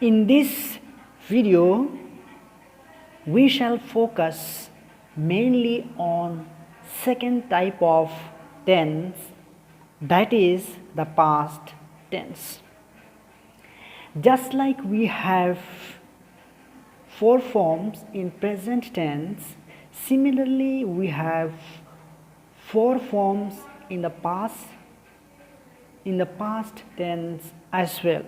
In this video, we shall focus mainly on second type of tense, that is the past tense. Just like we have four forms in present tense, similarly we have four forms in the past tense as well.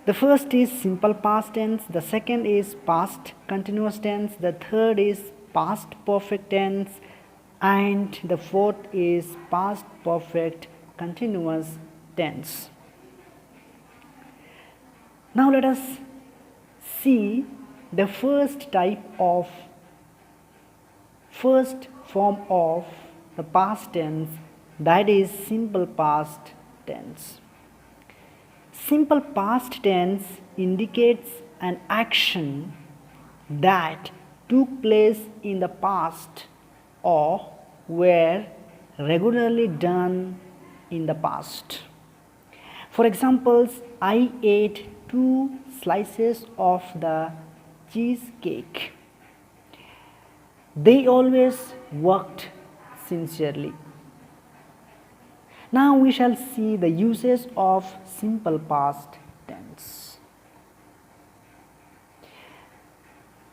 The first is simple past tense, the second is past continuous tense, the third is past perfect tense, and the fourth is past perfect continuous tense. Now let us see the first form of the past tense, that is simple past tense. Simple past tense indicates an action that took place in the past or were regularly done in the past. For example, I ate 2 slices of the cheesecake. They always worked sincerely. Now we shall see the uses of simple past tense.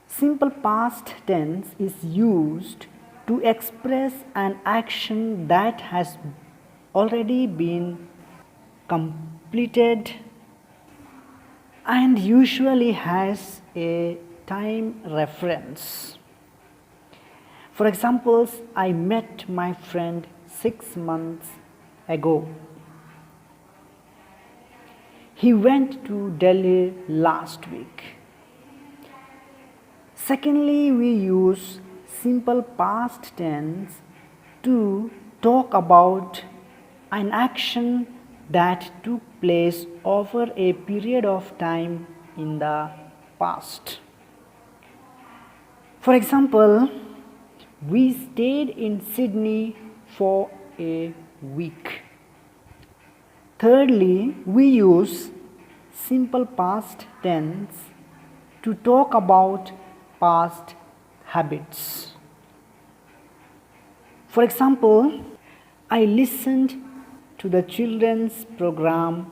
Simple past tense is used to express an action that has already been completed and usually has a time reference. For example, I met my friend 6 months ago. He went to Delhi last week. Secondly, we use simple past tense to talk about an action that took place over a period of time in the past. For example, we stayed in Sydney for a week. Thirdly, we use simple past tense to talk about past habits. For example, I listened to the children's program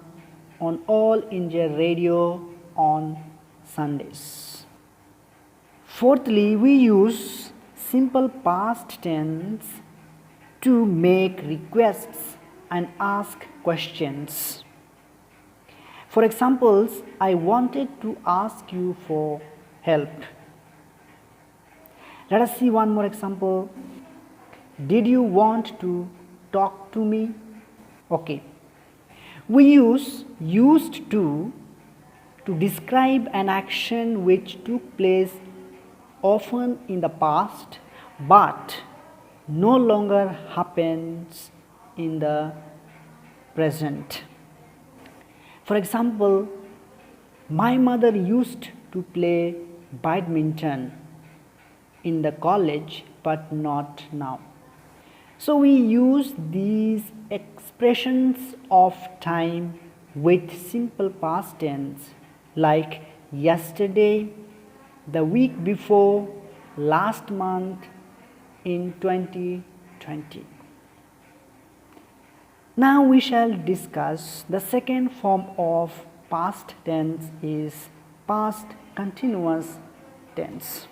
on All India Radio on Sundays. Fourthly, we use simple past tense to make requests and ask questions. For example, I wanted to ask you for help. Let us see one more example. Did you want to talk to me? Okay. We use used to describe an action which took place often in the past but no longer happens in the present. For example, my mother used to play badminton in the college but not now. So we use these expressions of time with simple past tense like yesterday, the week before, last month, in 2020. Now we shall discuss the second form of past tense is past continuous tense.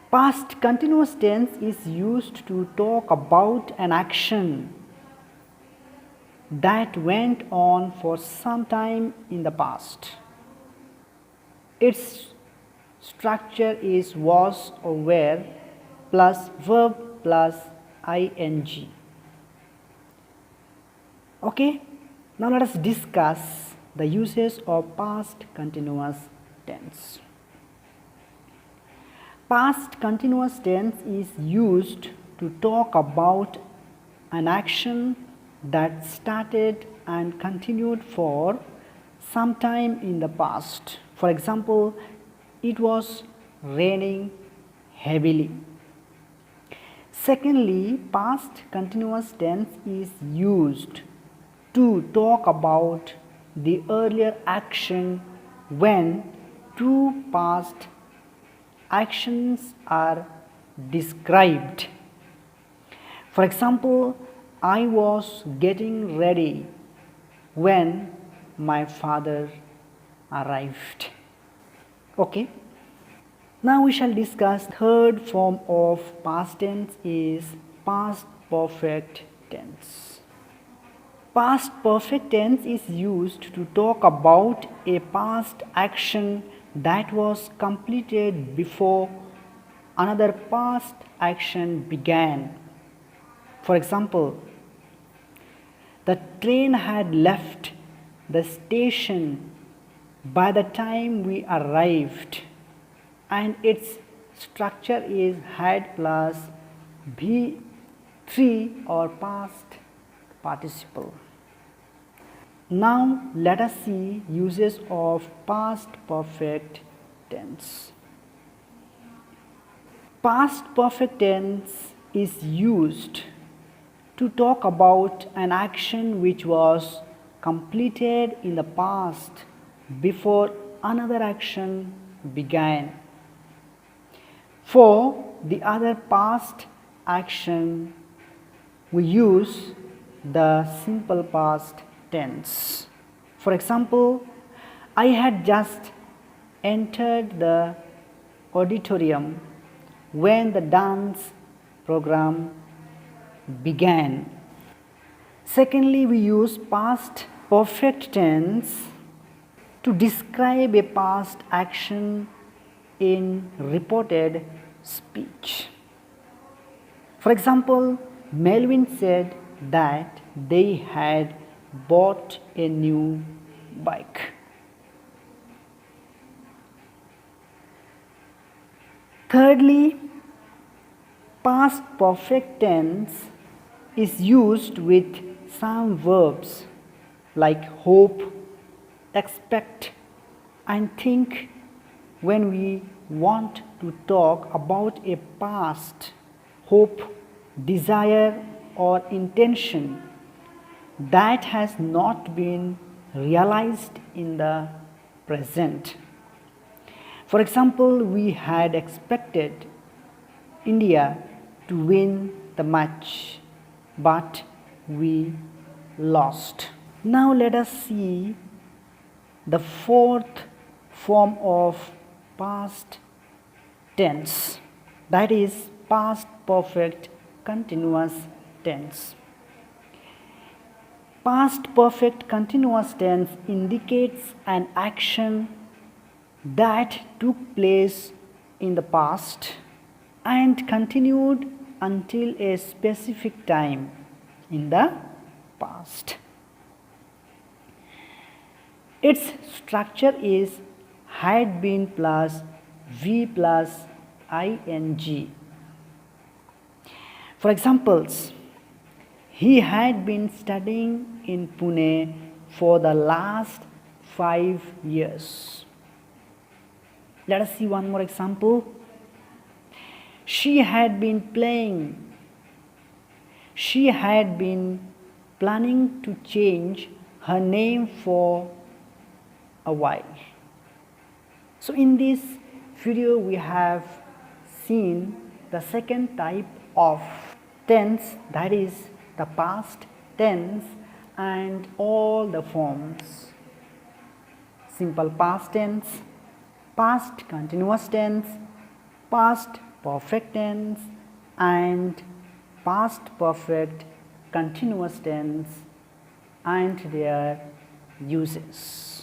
Past continuous tense is used to talk about an action that went on for some time in the past. Its structure is was or were plus verb plus ing. Okay, now let us discuss the uses of past continuous tense. Past continuous tense is used to talk about an action that started and continued for some time in the past. For example, it was raining heavily. Secondly, past continuous tense is used to talk about the earlier action when two past actions are described. For example, I was getting ready when my father arrived. Okay. Now we shall discuss third form of past tense is past perfect tense. Past perfect tense is used to talk about a past action that was completed before another past action began. For example, the train had left the station by the time we arrived, and its structure is had plus B3 or past participle. Now let us see uses of past perfect tense. Past perfect tense is used to talk about an action which was completed in the past before another action began. For the other past action, we use the simple past tense. For example, I had just entered the auditorium when the dance program began. Secondly, we use past perfect tense to describe a past action in reported speech. For example, Melvin said that they had bought a new bike. Thirdly, past perfect tense is used with some verbs like hope, expect, and think when we want to talk about a past hope, desire, or intention that has not been realized in the present. For example, we had expected India to win the match, but we lost. Now let us see the fourth form of past tense, that is past perfect continuous tense. Past perfect continuous tense indicates an action that took place in the past and continued until a specific time in the past. Its structure is had been plus V plus ing. For examples, he had been studying in Pune for the last 5 years. Let us see one more example. She had been planning to change her name for a while. So in this video we have seen the second type of tense, that is the past tense, and all the forms: simple past tense, past continuous tense, past perfect tense, and past perfect continuous tense, and their uses.